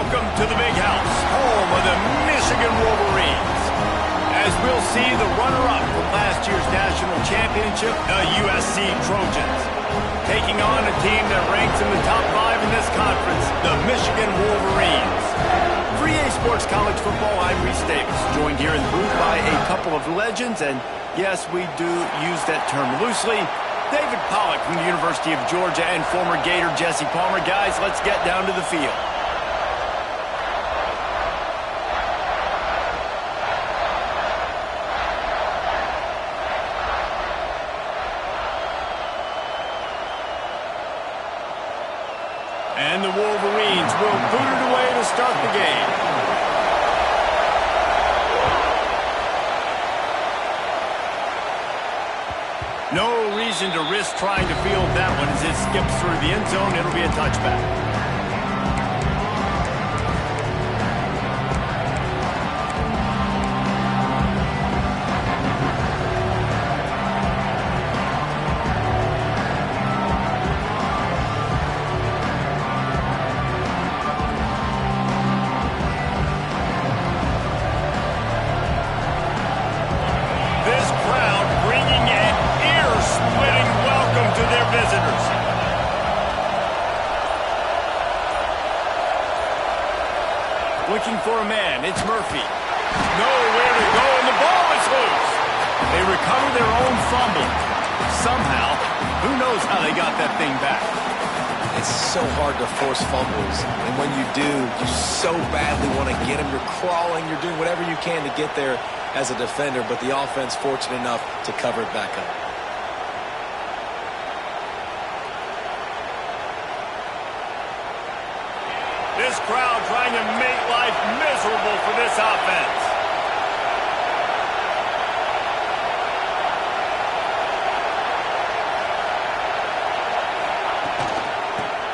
welcome to the big house, home of the Michigan Wolverines. As we'll see, the runner-up from last year's national championship, the USC Trojans, taking on a team that ranks in the top 5 in this conference, the Michigan Wolverines. For EA Sports College Football, I'm Reese Davis, joined here in the booth by a couple of legends, and yes, we do use that term loosely. David Pollock from the University of Georgia and former Gator Jesse Palmer. Guys, let's get down to the field. And the Wolverines will boot it away to start the game. No reason to risk trying to field that one as it skips through the end zone. It'll be a touchback. Looking for a man, it's Murphy. Nowhere to go, and the ball is loose. They recover their own fumble. Somehow, who knows how they got that thing back. It's so hard to force fumbles, and when you do, you so badly want to get them. You're crawling, you're doing whatever you can to get there as a defender, but the offense fortunate enough to cover it back up. This crowd trying to make life miserable for this offense.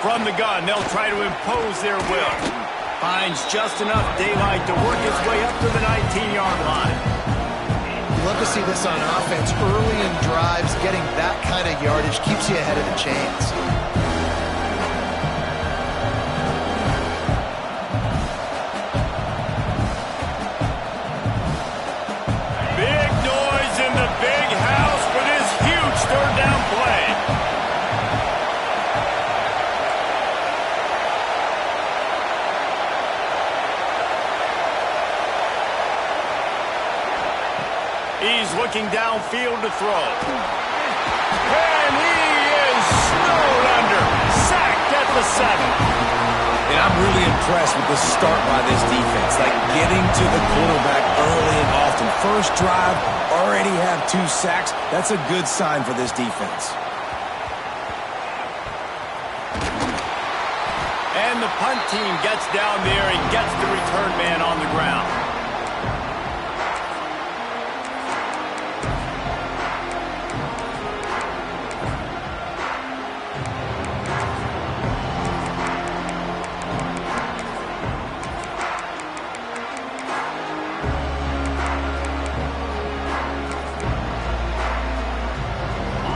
From the gun, they'll try to impose their will. Finds just enough daylight to work his way up to the 19-yard line. You love to see this on offense. Early in drives, getting that kind of yardage keeps you ahead of the chains. He's looking downfield to throw. And he is snowed under. Sacked at the 7. And I'm really impressed with the start by this defense. Like getting to the quarterback early and often. First drive, already have 2 sacks. That's a good sign for this defense. And the punt team gets down there and gets the return man on the ground.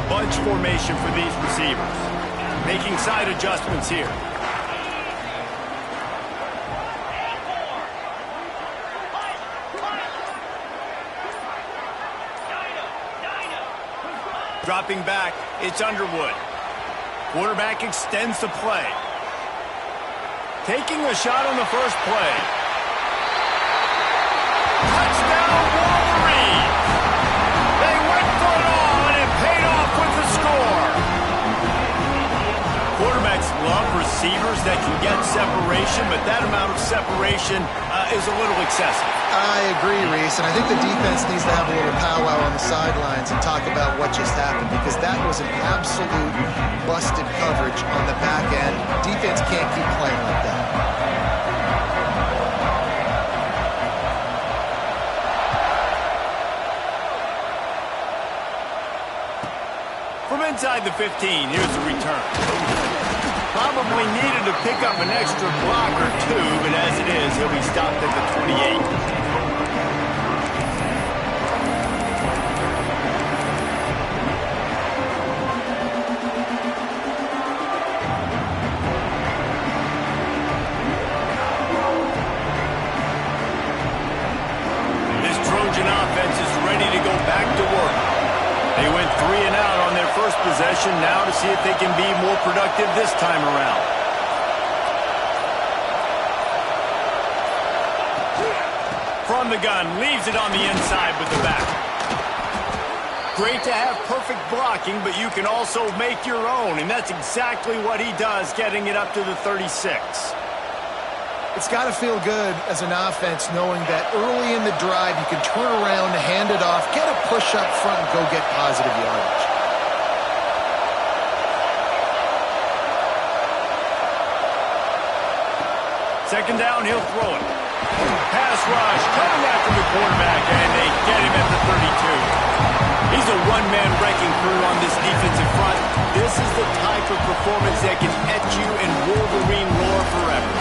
Bunch formation for these receivers. Making side adjustments here. Dropping back, it's Underwood. Quarterback extends the play. Taking a shot on the first play. Touchdown Wolverines! They went for it all, and it paid off with the score. Quarterbacks love receivers that can get separation, but that amount of separation is a little excessive. I agree, Reese, and I think the defense needs to have a little powwow on the sidelines and talk about what just happened, because that was an absolute busted coverage on the back end. Defense can't keep playing like that. From inside the 15, here's the return. Probably needed to pick up an extra block or 2, but as it is, he'll be stopped at the 28. possession now to see if they can be more productive this time around. From the gun, leaves it on the inside with the back. Great to have perfect blocking, but you can also make your own, and that's exactly what he does, getting it up to the 36. It's got to feel good as an offense knowing that early in the drive you can turn around, hand it off, get a push up front, and go get positive yardage. Second down, he'll throw it. Pass rush, coming after the quarterback, and they get him at the 32. He's a one-man wrecking crew on this defensive front. This is the type of performance that can etch you in Wolverine lore forever.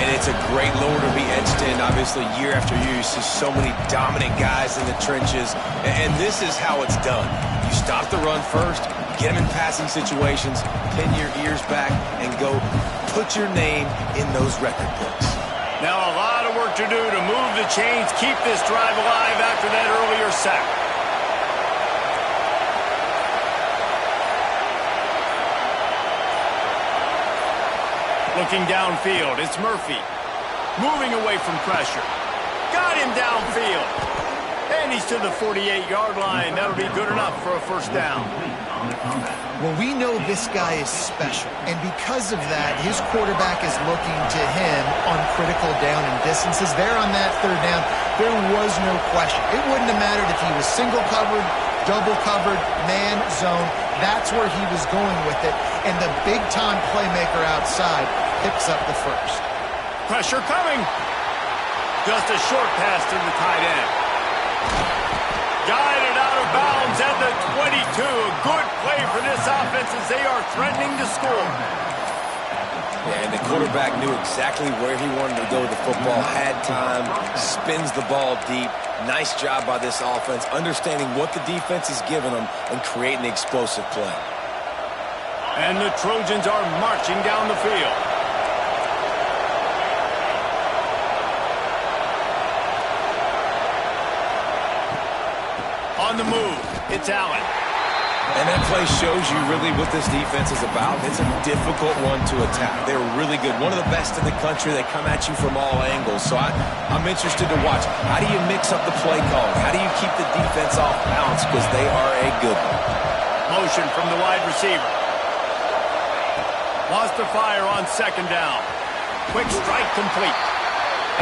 And it's a great lore to be etched in. Obviously, year after year, you see so many dominant guys in the trenches. And this is how it's done. You stop the run first, get them in passing situations, pin your ears back, and go put your name in those record books. Now a lot of work to do to move the chains, keep this drive alive after that earlier sack. Looking downfield, it's Murphy. Moving away from pressure. Got him downfield. And he's to the 48-yard line. That'll be good enough for a first down. Well, we know this guy is special, and because of that, his quarterback is looking to him on critical down and distances. There on that third down, there was no question. It wouldn't have mattered if he was single covered, double covered, man, zone. That's where he was going with it, and the big-time playmaker outside picks up the first. Pressure coming. Just a short pass to the tight end. Guided out of bounds at the 22. A good play for this offense as they are threatening to score. Yeah, and the quarterback knew exactly where he wanted to go with the football, had time, spins the ball deep. Nice job by this offense, understanding what the defense is giving them and creating the explosive play. And the Trojans are marching down the field. On the move, it's Allen. And that play shows you really what this defense is about. It's a difficult one to attack. They're really good. One of the best in the country. They come at you from all angles. So I'm interested to watch. How do you mix up the play calling? How do you keep the defense off balance? Because they are a good one. Motion from the wide receiver. Lost to fire on second down. Quick strike complete.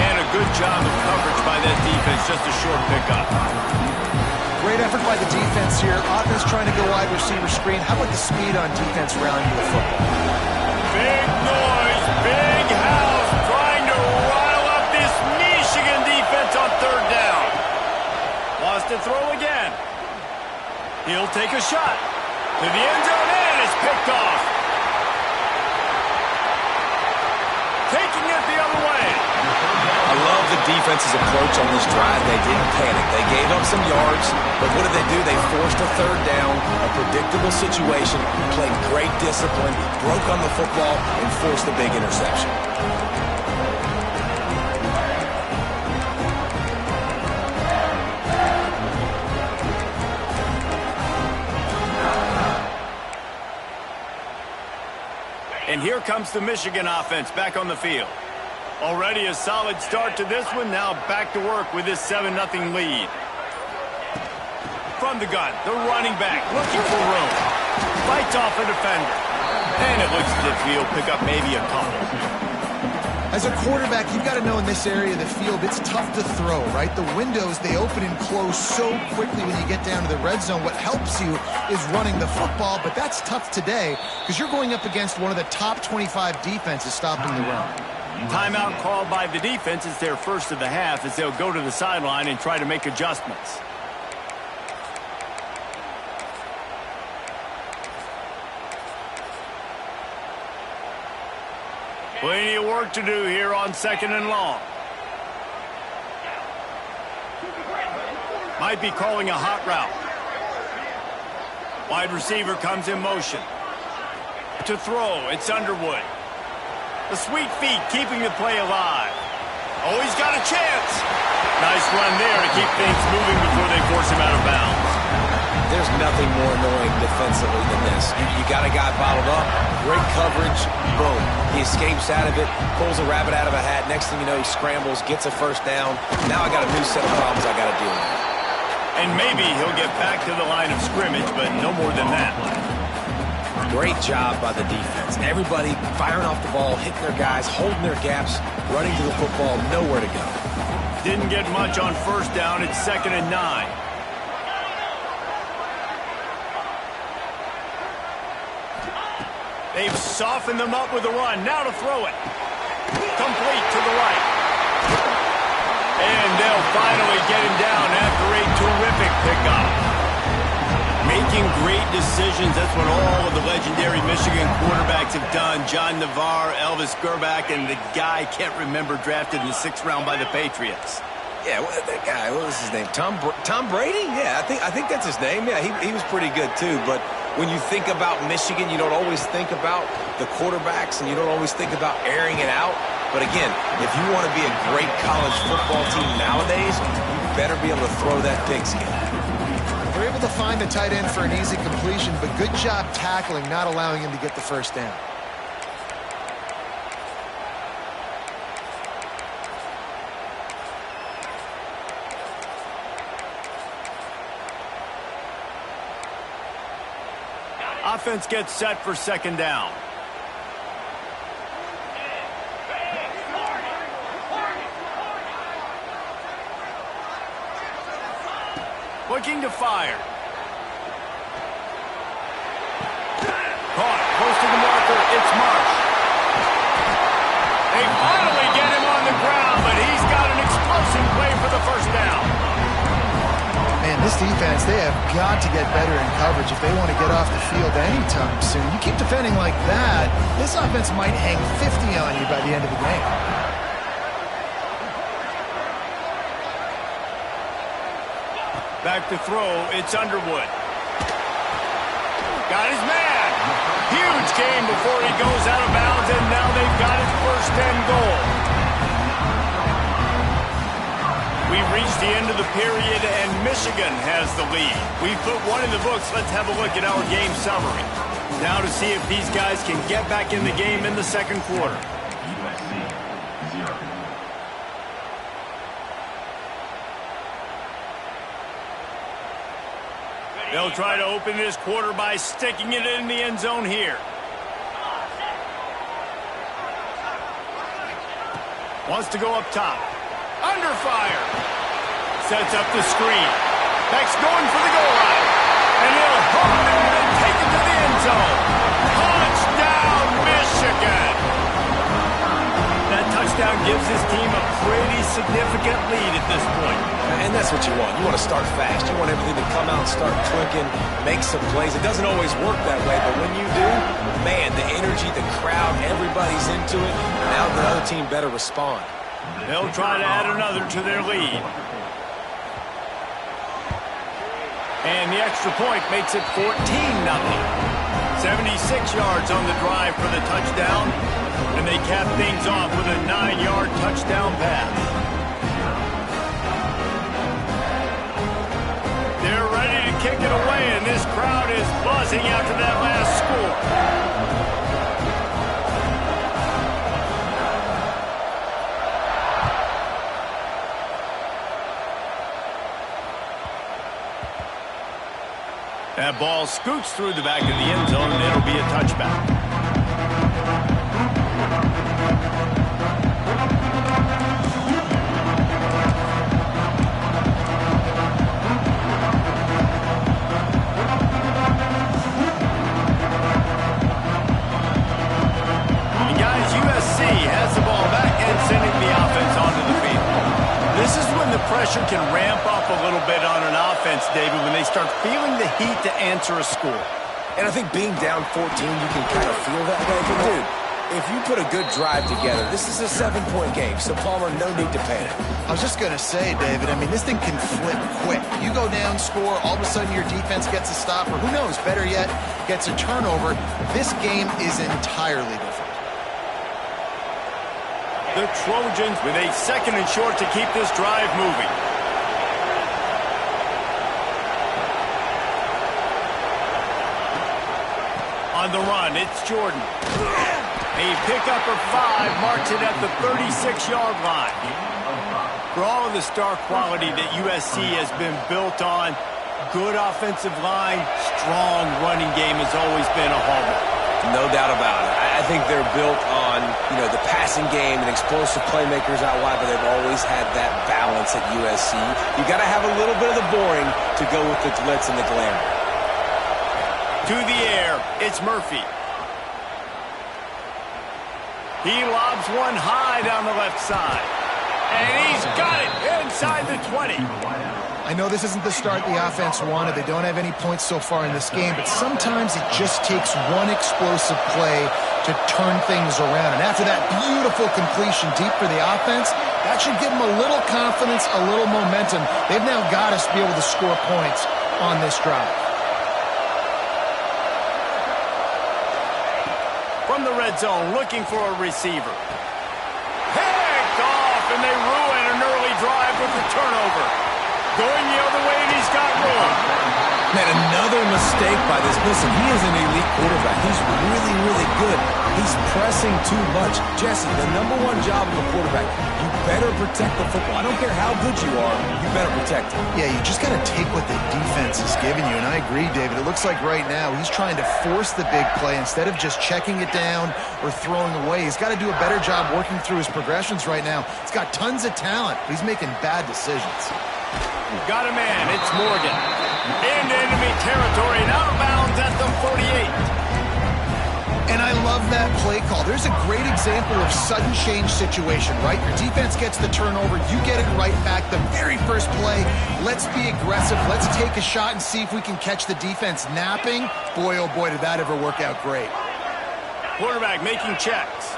And a good job of coverage by that defense. Just a short pickup. Great effort by the defense here. Offense trying to go wide receiver screen. How about the speed on defense rallying to the football? Big noise, big house, trying to rile up this Michigan defense on third down. Wants to throw again. He'll take a shot. To the end zone, and it's picked off. Taking it the other way. I love the defense's approach on this drive. They didn't panic. They gave up some yards, but what did they do? They forced a third down, a predictable situation, played great discipline, broke on the football, and forced the big interception. And here comes the Michigan offense back on the field. Already a solid start to this one. Now back to work with this 7-0 lead. From the gun, the running back looking for room. Fights off a defender. And it looks as if he'll pick up maybe a couple. As a quarterback, you've got to know in this area of the field, it's tough to throw, right? The windows, they open and close so quickly when you get down to the red zone. What helps you is running the football, but that's tough today because you're going up against one of the top 25 defenses stopping the run. Timeout called by the defense. It's their first of the half as they'll go to the sideline and try to make adjustments. Plenty of work to do here on second and long. Might be calling a hot route. Wide receiver comes in motion. To throw, it's Underwood. The sweet feet keeping the play alive. Oh, he's got a chance. Nice run there to keep things moving before they force him out of bounds. There's nothing more annoying defensively than this. You got a guy bottled up, great coverage, boom. He escapes out of it, pulls a rabbit out of a hat. Next thing you know, he scrambles, gets a first down. Now I got a new set of problems I got to deal with. And maybe he'll get back to the line of scrimmage, but no more than that. Great job by the defense. Everybody firing off the ball, hitting their guys, holding their gaps, running to the football, nowhere to go. Didn't get much on first down. It's 2nd and 9. They've softened them up with a run. Now to throw it. Complete to the right. And they'll finally get him down after a terrific pickup. Making great decisions. That's what all of the legendary Michigan quarterbacks have done. John Navarre, Elvis Grbac, and the guy I can't remember drafted in the 6th round by the Patriots. Yeah, that guy, what was his name? Tom Brady? Yeah, I think that's his name. Yeah, he was pretty good too. But when you think about Michigan, you don't always think about the quarterbacks, and you don't always think about airing it out. But again, if you want to be a great college football team nowadays, you better be able to throw that pigskin. They're able to find the tight end for an easy completion, but good job tackling, not allowing him to get the first down. Offense gets set for 2nd down. Looking to fire. Caught. Close to the marker. It's Marsh. They finally get him on the ground, but he's got an explosive play for the first down. Man, this defense, they have got to get better in coverage if they want to get off the field anytime soon. You keep defending like that, this offense might hang 50 on you by the end of the game. Back to throw, it's Underwood. Got his man. Huge game before he goes out of bounds, and now they've got his first and goal. We've reached the end of the period, and Michigan has the lead. We've put one in the books. Let's have a look at our game summary. Now to see if these guys can get back in the game in the 2nd quarter. They'll try to open this quarter by sticking it in the end zone here. Wants to go up top. Under fire. Sets up the screen. Beck's going for the goal line. And he'll hold it and take it to the end zone. Touchdown, Michigan. That touchdown gives his team a pretty significant lead at this point. And that's what you want. You want to start fast. You want everything to come out and start clicking, make some plays. It doesn't always work that way, but when you do, man, the energy, the crowd, everybody's into it. Now the other team better respond. They'll try to add another to their lead. And the extra point makes it 14-0. 76 yards on the drive for the touchdown. And they cap things off with a 9-yard touchdown pass. They're ready to kick it away, and this crowd is buzzing after that last score. That ball scoots through the back of the end zone, and it'll be a touchback. And guys, USC has the ball back and sending the offense onto the field. This is when the pressure can ramp up a little bit on an offense, David, when they start feeling the heat to answer a score. And I think being down 14, you can kind of feel that way. But, dude, if you put a good drive together, this is a 7-point game. So, Palmer, no need to panic. I was just going to say, David, I mean, this thing can flip quick. You go down, score, all of a sudden your defense gets a stop, or who knows, better yet, gets a turnover. This game is entirely different. The Trojans with a 2nd and short to keep this drive moving. On the run, it's Jordan. A pickup of 5 marks it at the 36-yard line. For all of the star quality that USC has been built on, good offensive line, strong running game has always been a hallmark. No doubt about it. I think they're built on, the passing game and explosive playmakers out wide, but they've always had that balance at USC. You got to have a little bit of the boring to go with the glitz and the glamour. To the air, it's Murphy. He lobs one high down the left side. And he's got it inside the 20. I know this isn't the start the offense wanted. They don't have any points so far in this game, but sometimes it just takes one explosive play to turn things around. And after that beautiful completion deep for the offense, that should give them a little confidence, a little momentum. They've now got us to be able to score points on this drive. From the red zone, looking for a receiver. Picked off, and they ruin an early drive with the turnover. Going the other way, and he's got room. Man, another mistake by this. Listen, he is an elite quarterback. He's really, really good. He's pressing too much. Jesse, the number one job of a quarterback, you better protect the football. I don't care how good you are, you better protect it. Yeah, you just got to take what the defense is giving you, and I agree, David. It looks like right now he's trying to force the big play instead of just checking it down or throwing away. He's got to do a better job working through his progressions right now. He's got tons of talent, but he's making bad decisions. Got a man, it's Morgan. Into enemy territory and out of bounds at the 48. And I love that play call. There's a great example of sudden change situation, right? Your defense gets the turnover, you get it right back. The very first play, let's be aggressive. Let's take a shot and see if we can catch the defense napping. Boy, oh boy, did that ever work out great. Quarterback making checks.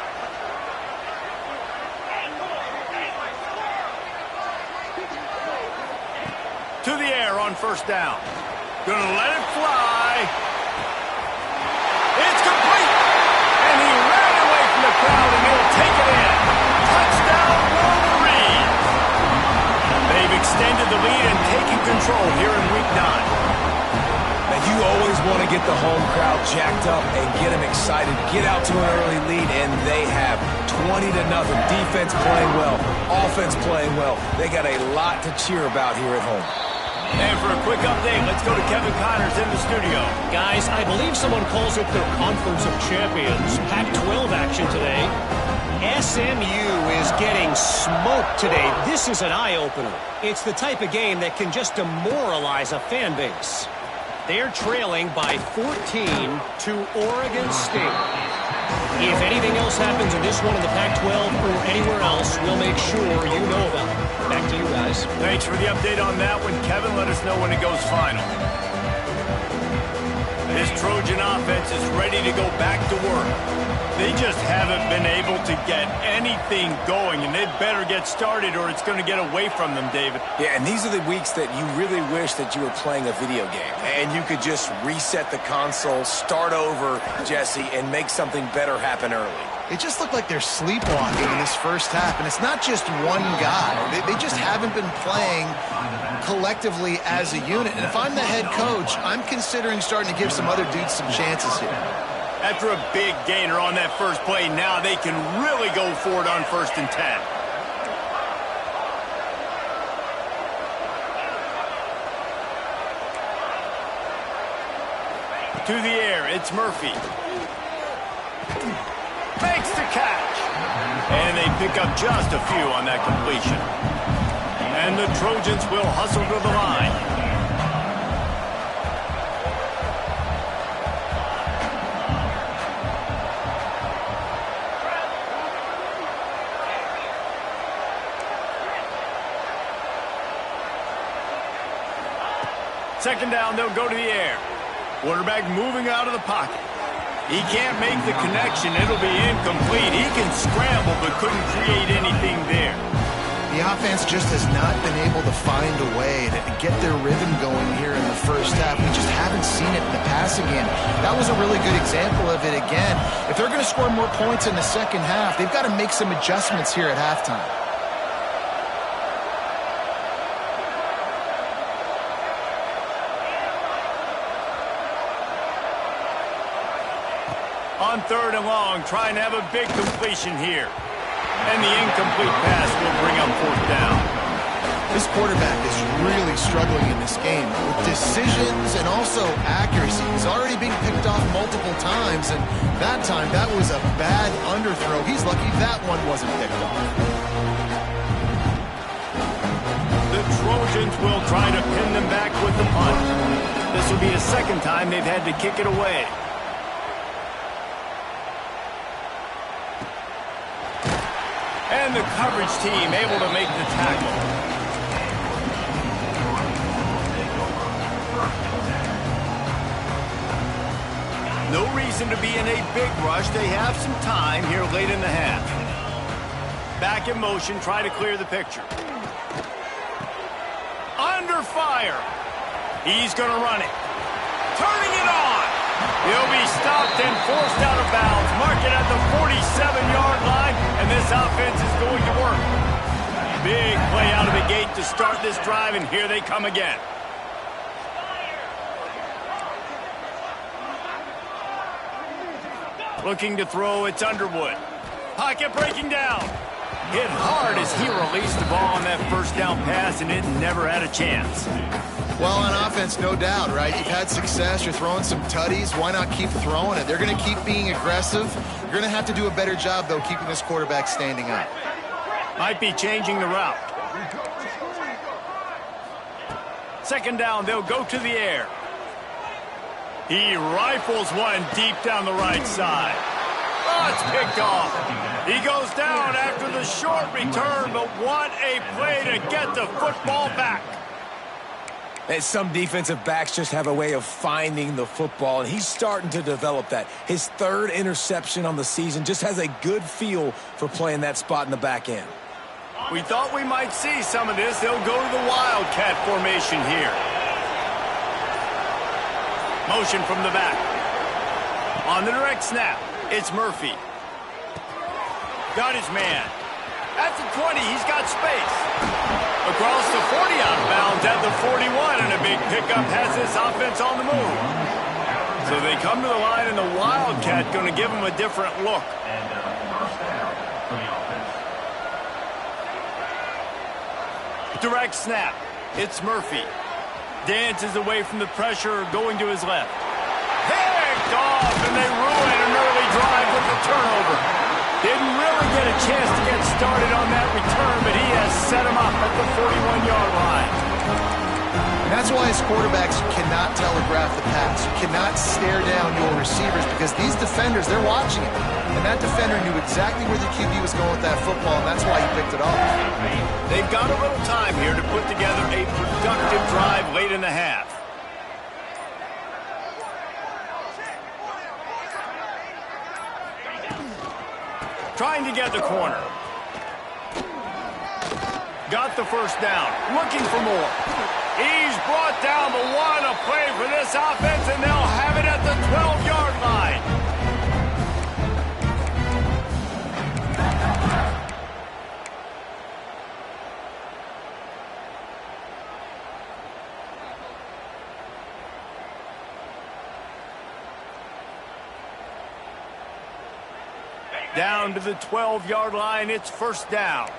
To the air on first down. Gonna let it fly. It's complete. And he ran away from the crowd, and he'll take it in. Touchdown, Wolverines. They've extended the lead and taken control here in Week 9. Now, you always want to get the home crowd jacked up and get them excited. Get out to an early lead, and they have 20-0. Defense playing well. Offense playing well. They got a lot to cheer about here at home. And for a quick update, let's go to Kevin Connors in the studio. Guys, I believe someone calls it their Conference of Champions. Pac-12 action today. SMU is getting smoked today. This is an eye-opener. It's the type of game that can just demoralize a fan base. They're trailing by 14 to Oregon State. If anything else happens in this one in the Pac-12 or anywhere else, we'll make sure you know about it. Back to you guys. Thanks for the update on that one, Kevin. Let us know when it goes final. This Trojan offense is ready to go back to work. They just haven't been able to get anything going, and they'd better get started or it's going to get away from them, David. Yeah, and these are the weeks that you really wish that you were playing a video game and you could just reset the console, start over, Jesse, and make something better happen early. It just looked like they're sleepwalking in this first half, and it's not just one guy. They just haven't been playing collectively as a unit. And if I'm the head coach, I'm considering starting to give some other dudes some chances here. After a big gainer on that first play, now they can really go for it on 1st and 10. To the air, it's Murphy. Makes the catch. And they pick up just a few on that completion. And the Trojans will hustle to the line. Second down, they'll go to the air. Quarterback moving out of the pocket. He can't make the connection. It'll be incomplete. He can scramble, but couldn't create anything there. The offense just has not been able to find a way to get their rhythm going here in the first half. We just haven't seen it in the passing game. That was a really good example of it again. If they're going to score more points in the second half, they've got to make some adjustments here at halftime. On 3rd and long, trying to have a big completion here. And the incomplete pass will bring up 4th down. This quarterback is really struggling in this game with decisions and also accuracy. He's already being picked off multiple times, and that time, that was a bad underthrow. He's lucky that one wasn't picked off. The Trojans will try to pin them back with the punt. This will be the 2nd time they've had to kick it away. And the coverage team able to make the tackle. No reason to be in a big rush. They have some time here late in the half. Back in motion, try to clear the picture. Under fire. He's going to run it. Turning it on. He'll be stopped and forced out of bounds. Mark it at the 47-yard line, and this offense is going to work. Big play out of the gate to start this drive, and here they come again. Looking to throw, it's Underwood. Pocket breaking down. Hit hard as he released the ball on that 1st down pass, and it never had a chance. Well, on offense, no doubt, right? You've had success. You're throwing some tutties. Why not keep throwing it? They're going to keep being aggressive. You're going to have to do a better job, though, keeping this quarterback standing up. Might be changing the route. 2nd down, they'll go to the air. He rifles one deep down the right side. Oh, it's picked off. He goes down after the short return, but what a play to get the football back. And some defensive backs just have a way of finding the football, and he's starting to develop that. His 3rd interception on the season, just has a good feel for playing that spot in the back end. We thought we might see some of this. They'll go to the Wildcat formation here. Motion from the back. On the direct snap, it's Murphy. Got his man. At the 20, he's got space. Across the 40 out of bounds at the 41, and a big pickup has this offense on the move. So they come to the line, and the Wildcat going to give them a different look. Direct snap. It's Murphy. Dances away from the pressure, going to his left. Picked off, and they ruin an early drive with the turnover. Didn't really get a chance to get started on that return, but he has set him up at the 41-yard line. And that's why as quarterbacks, you cannot telegraph the pass. You cannot stare down your receivers because these defenders, they're watching it. And that defender knew exactly where the QB was going with that football, and that's why he picked it off. They've got a little time here to put together a productive drive late in the half. Trying to get the corner. Got the 1st down. Looking for more. He's brought down, but what a play for this offense, and they'll have it at the 12-yard line. Down to the 12-yard line, it's 1st down.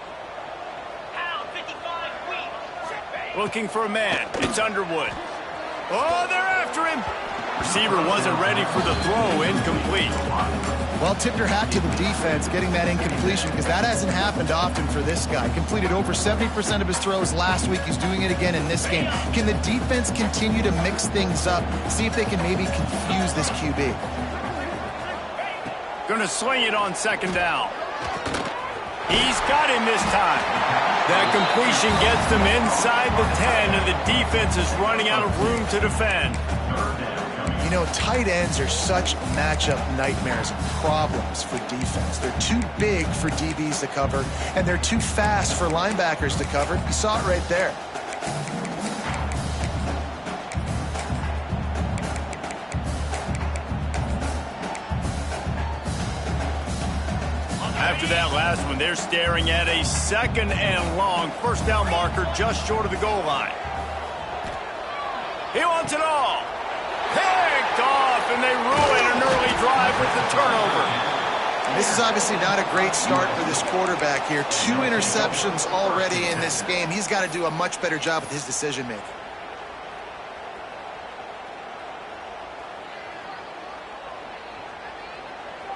Looking for a man, it's Underwood. Oh, they're after him. Receiver wasn't ready for the throw, incomplete. Well, tip your hat to the defense getting that incompletion because that hasn't happened often for this guy. Completed over 70% of his throws last week. He's doing it again in this game. Can the defense continue to mix things up, see if they can maybe confuse this QB? Gonna swing it on 2nd down. He's got him this time. That completion gets them inside the 10, and the defense is running out of room to defend. You know, tight ends are such matchup nightmares and problems for defense. They're too big for DBs to cover, and they're too fast for linebackers to cover. You saw it right there. After that last one, they're staring at a 2nd and long. 1st down marker just short of the goal line. He wants it all. Picked off, and they ruin an early drive with the turnover. This is obviously not a great start for this quarterback here. 2 interceptions already in this game. He's got to do a much better job with his decision-making.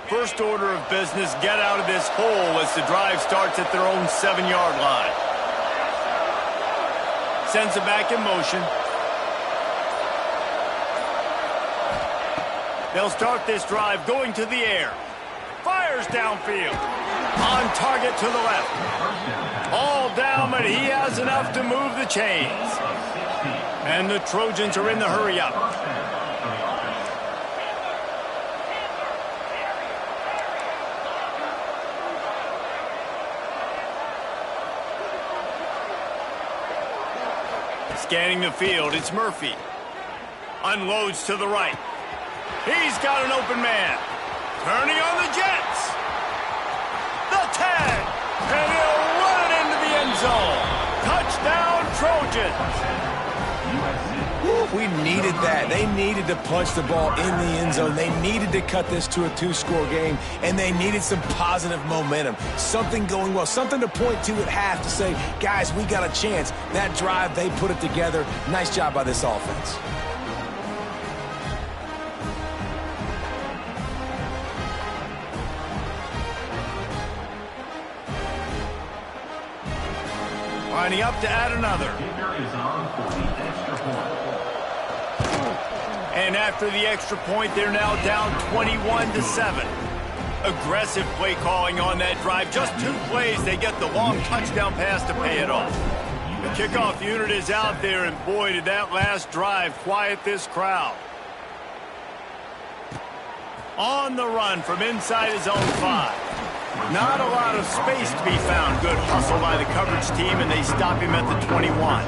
First order of business, get out of this hole as the drive starts at their own 7-yard line. Sends it back in motion. They'll start this drive going to the air. Fires downfield. On target to the left. All down, but he has enough to move the chains. And the Trojans are in the hurry-up. Scanning the field, it's Murphy. Unloads to the right. He's got an open man. Turning on the Jets. The 10. And he'll run it into the end zone. Touchdown, Trojans. We needed that. They needed to punch the ball in the end zone. They needed to cut this to a 2-score game, and they needed some positive momentum. Something going well, something to point to at half to say, guys, we got a chance. That drive, they put it together. Nice job by this offense. Lining up to add another. And after the extra point, they're now down 21-7. Aggressive play calling on that drive. Just 2 plays, they get the long touchdown pass to pay it off. The kickoff unit is out there, and boy, did that last drive quiet this crowd. On the run from inside his own 5. Not a lot of space to be found. Good hustle by the coverage team, and they stop him at the 21.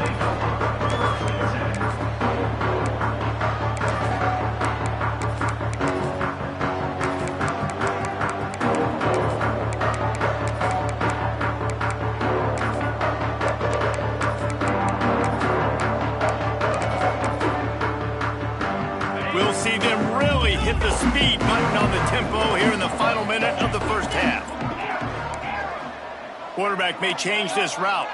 We'll see them really hit the speed button on the tempo here in the final minute of the first half. Quarterback may change this route.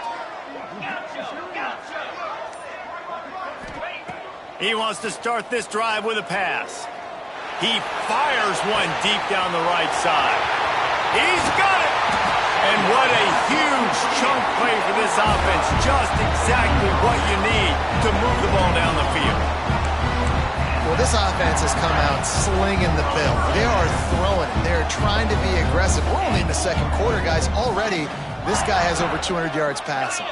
He wants to start this drive with a pass. He fires one deep down the right side. He's got it! And what a huge chunk play for this offense. Just exactly what you need to move the ball down the field. Well, this offense has come out slinging the bill. They are throwing it. They're trying to be aggressive. We're only in the second quarter, guys. Already, this guy has over 200 yards passing.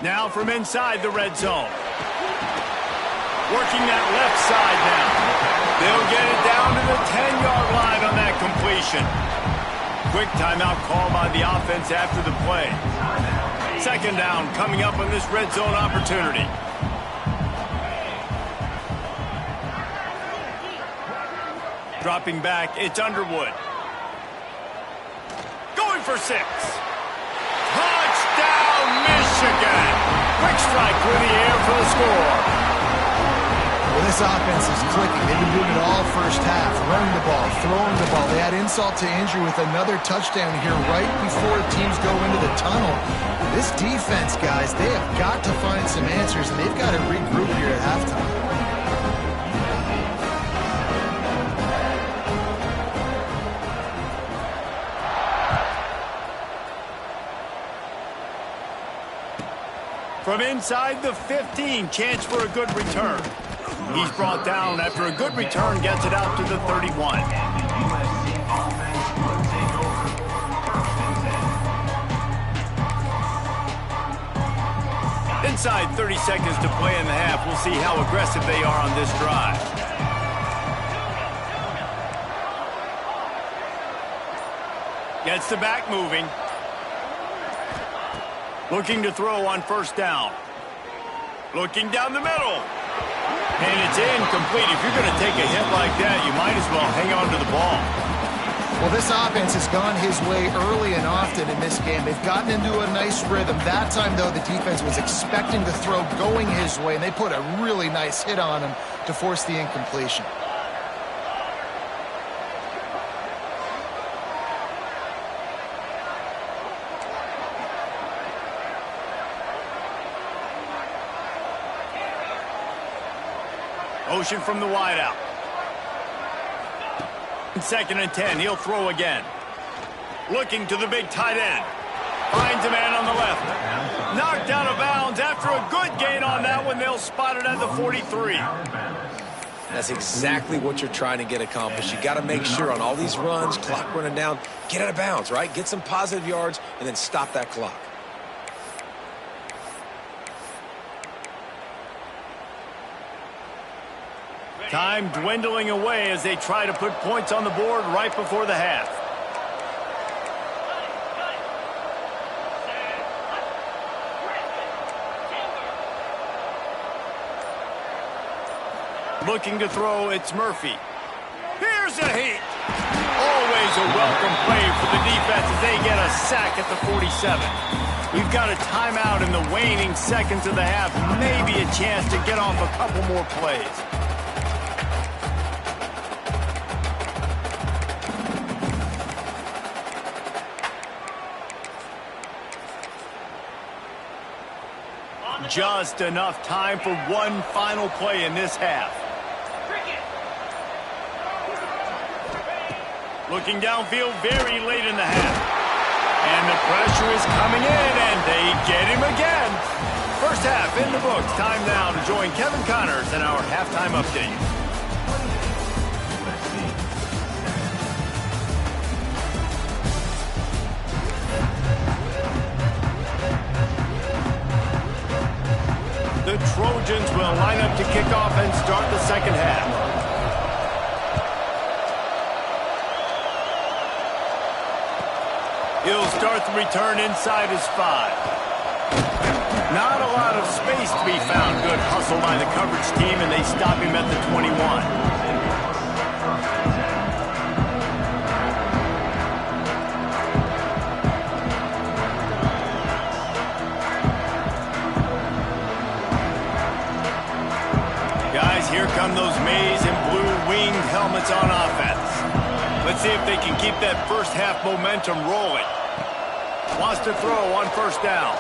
Now from inside the red zone. Working that left side now. They'll get it down to the 10-yard line on that completion. Quick timeout call by the offense after the play. Second down coming up on this red zone opportunity. Dropping back, it's Underwood. Going for 6. Touchdown, Michigan! Quick strike through the air for the score. Well, this offense is clicking. They've been doing it all first half. Running the ball, throwing the ball. They add insult to injury with another touchdown here right before teams go into the tunnel. This defense, guys, they have got to find some answers, and they've got to regroup here at halftime. From inside the 15, chance for a good return. He's brought down after a good return, gets it out to the 31. Inside 30 seconds to play in the half. We'll see how aggressive they are on this drive. Gets the back moving. Looking to throw on first down. Looking down the middle. And it's incomplete. If you're going to take a hit like that, you might as well hang on to the ball. Well, this offense has gone his way early and often in this game. They've gotten into a nice rhythm. That time, though, the defense was expecting the throw going his way, and they put a really nice hit on him to force the incompletion. Motion from the wideout. 2nd and 10. He'll throw again. Looking to the big tight end. Finds a man on the left. Knocked out of bounds. After a good gain on that one, they'll spot it at the 43. That's exactly what you're trying to get accomplished. You got to make sure on all these runs, clock running down, get out of bounds, right? Get some positive yards and then stop that clock. Time dwindling away as they try to put points on the board right before the half. Looking to throw, it's Murphy. Here's a hit. Always a welcome play for the defense as they get a sack at the 47. We've got a timeout in the waning seconds of the half. Maybe a chance to get off a couple more plays. Just enough time for one final play in this half. Looking downfield very late in the half. And the pressure is coming in, and they get him again. First half in the books. Time now to join Kevin Connors in our halftime update. The Trojans will line up to kick off and start the second half. He'll start the return inside his 5. Not a lot of space to be found. Good hustle by the coverage team, and they stop him at the 21. Guys, here come those maize and blue winged helmets on offense. Let's see if they can keep that first half momentum rolling. Wants to throw on first down.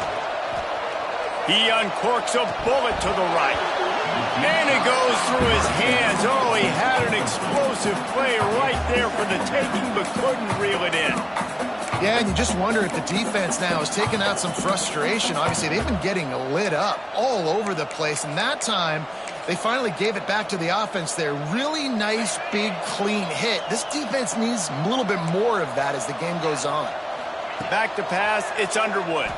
He uncorks a bullet to the right. And it goes through his hands. Oh, he had an explosive play right there for the taking, but couldn't reel it in. Yeah, and you just wonder if the defense now is taking out some frustration. Obviously, they've been getting lit up all over the place, and that time they finally gave it back to the offense there. Really nice, big, clean hit. This defense needs a little bit more of that as the game goes on. Back to pass, it's Underwood.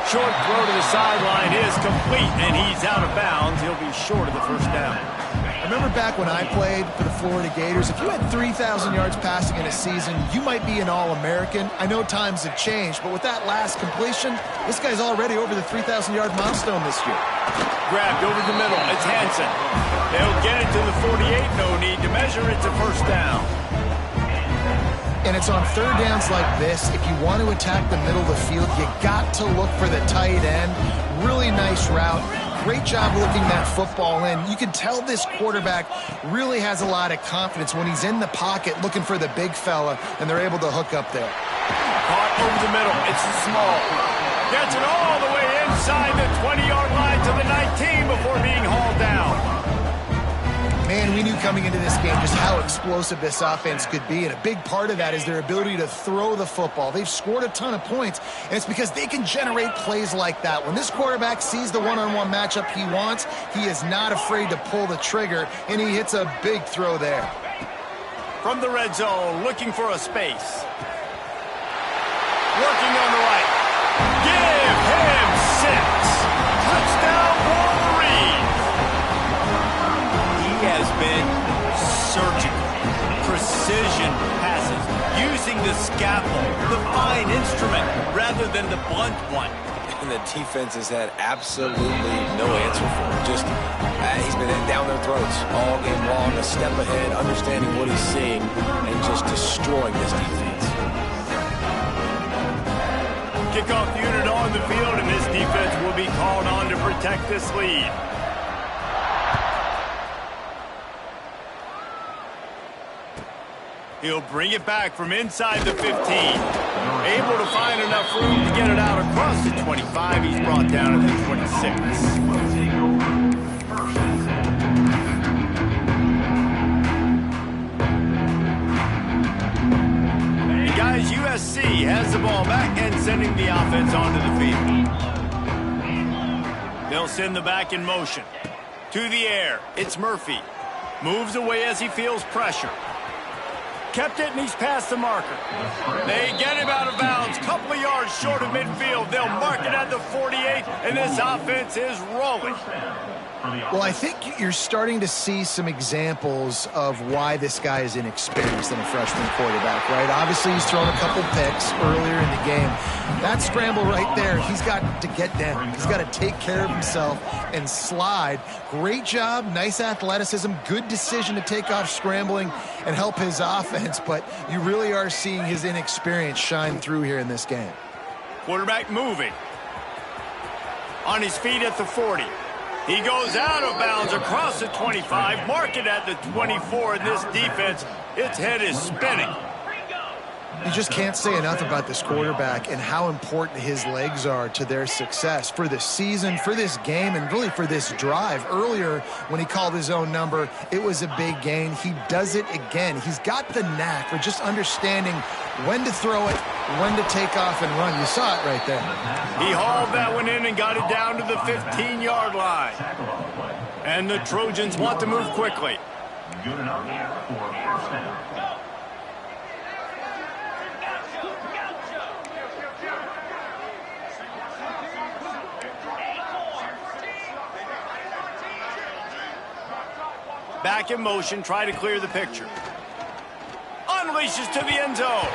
Short throw to the sideline is complete, and he's out of bounds. He'll be short of the first down. I remember back when I played for the Florida Gators, if you had 3,000 yards passing in a season, you might be an All-American. I know times have changed, but with that last completion, this guy's already over the 3,000-yard milestone this year. Grabbed over the middle, it's Hansen. They'll get it to the 48, no need to measure, it's a first down. And it's on third downs like this, if you want to attack the middle of the field, you got to look for the tight end. Really nice route. Great job looking that football in. You can tell this quarterback really has a lot of confidence when he's in the pocket looking for the big fella, and they're able to hook up there. Caught over the middle. It's small. Gets it all the way inside the 20-yard line to the 19 before being hauled down. Man, we knew coming into this game just how explosive this offense could be, and a big part of that is their ability to throw the football. They've scored a ton of points, and it's because they can generate plays like that. When this quarterback sees the one-on-one matchup he wants, he is not afraid to pull the trigger, and he hits a big throw there. From the red zone, looking for a space. Working on the right. Give him 6. Touchdown, Wolverine. He has been surgical. Precision passes. Using the scalpel, the fine instrument, rather than the blunt one. and the defense has had absolutely no answer for him. Just, he's been down their throats all game long, a step ahead, understanding what he's seeing, and just destroying this defense. Kickoff unit on the field, and this defense will be called on to protect this lead. He'll bring it back from inside the 15. Able to find enough room to get it out across the 25. He's brought down at the 26. And guys, USC has the ball back and sending the offense onto the field. They'll send the back in motion. To the air, it's Murphy. Moves away as he feels pressure. Kept it, and he's past the marker. They get him out of bounds. Couple of yards short of midfield. They'll mark it at the 48, and this offense is rolling. Well, I think you're starting to see some examples of why this guy is inexperienced in a freshman quarterback, right? Obviously, he's thrown a couple picks earlier in the game. That scramble right there, he's got to get down. He's got to take care of himself and slide. Great job, nice athleticism, good decision to take off scrambling and help his offense, but you really are seeing his inexperience shine through here in this game. Quarterback moving. On his feet at the 40. He goes out of bounds across the 25, mark it at the 24, and this defense, its head is spinning. You just can't say enough about this quarterback and how important his legs are to their success for this season, for this game, and really for this drive. Earlier, when he called his own number, it was a big gain. He does it again. He's got the knack for just understanding when to throw it, when to take off and run. You saw it right there. He hauled that one in and got it down to the 15-yard line. And the Trojans want to move quickly. Good enough for first down. Back in motion, try to clear the picture. Unleashes to the end zone.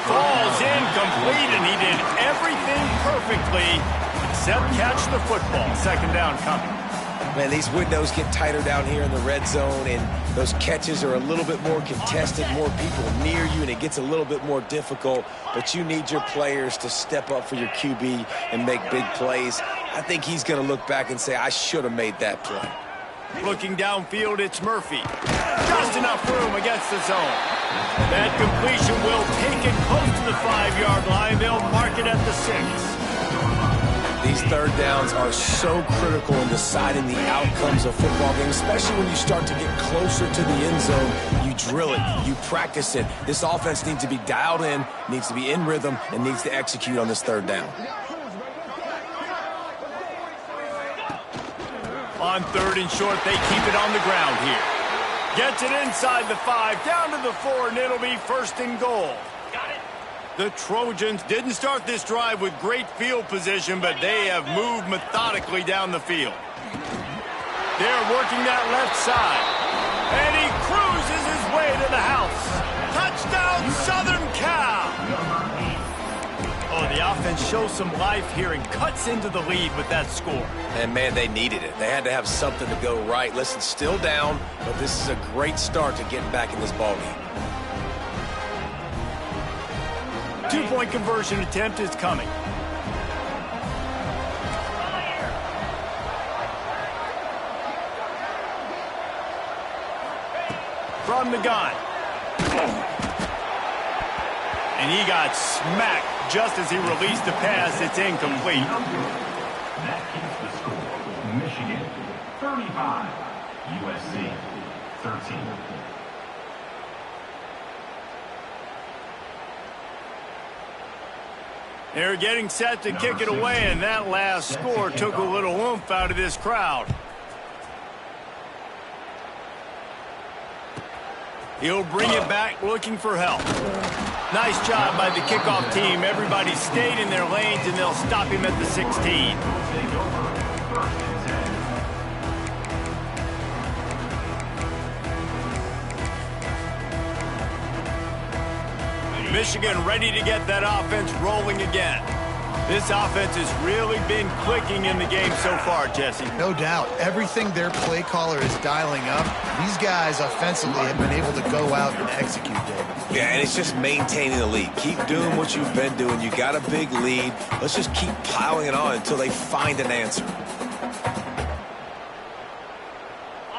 Falls incomplete, and he did everything perfectly except catch the football. Second down coming. Man, these windows get tighter down here in the red zone, and those catches are a little bit more contested, more people near you, and it gets a little bit more difficult. But you need your players to step up for your QB and make big plays. I think he's going to look back and say, I should have made that play. Looking downfield, it's Murphy. Just enough room against the zone. That completion will take it close to the 5-yard line. They'll mark it at the 6. These third downs are so critical in deciding the outcomes of football games, especially when you start to get closer to the end zone. You drill it, you practice it. This offense needs to be dialed in, needs to be in rhythm, and needs to execute on this third down. On third and short, they keep it on the ground here. Gets it inside the 5, down to the 4, and it'll be first and goal. The Trojans didn't start this drive with great field position, but they have moved methodically down the field. They're working that left side. And he cruises his way to the house. Touchdown, Southern Cal! Oh, the offense shows some life here and cuts into the lead with that score. And, man, they needed it. They had to have something to go right. Listen, still down, but this is a great start to getting back in this ballgame. 2-point conversion attempt is coming. From the gun. And he got smacked just as he released the pass. It's incomplete. That keeps the score. Michigan 35, USC 13. They're getting set to kick it away, and that last score took a little oomph out of this crowd. He'll bring it back looking for help. Nice job by the kickoff team. Everybody stayed in their lanes, and they'll stop him at the 16. Michigan ready to get that offense rolling again. This offense has really been clicking in the game so far, Jesse. No doubt. Everything their play caller is dialing up, these guys offensively have been able to go out and execute, David. Yeah, and it's just maintaining the lead. Keep doing what you've been doing. You got a big lead. Let's just keep piling it on until they find an answer.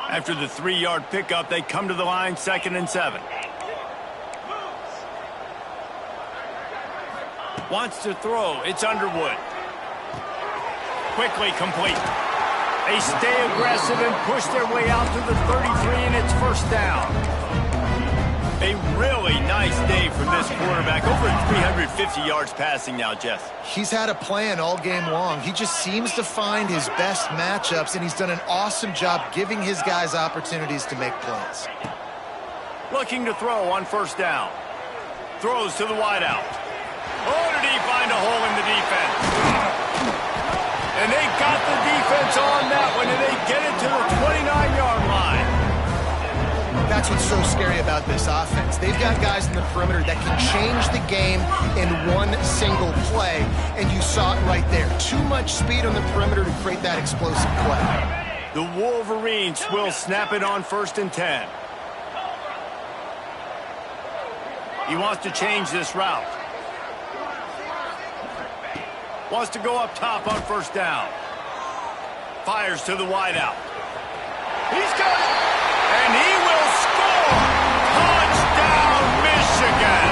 After the 3-yard pickup, they come to the line, 2nd and 7. Wants to throw. It's Underwood. Quickly complete. They stay aggressive and push their way out to the 33, and it's 1st down. A really nice day from this quarterback. Over 350 yards passing now, Jess. He's had a plan all game long. He just seems to find his best matchups, and he's done an awesome job giving his guys opportunities to make plays. Looking to throw on 1st down. Throws to the wideout. Oh, did he find a hole in the defense? And they got the defense on that one, and they get it to the 29-yard line. That's what's so scary about this offense. They've got guys in the perimeter that can change the game in one single play, and you saw it right there. Too much speed on the perimeter to create that explosive play. The Wolverines will snap it on 1st and 10. He wants to change this route. Wants to go up top on 1st down. Fires to the wideout. He's got it! And he will score! Touchdown, Michigan!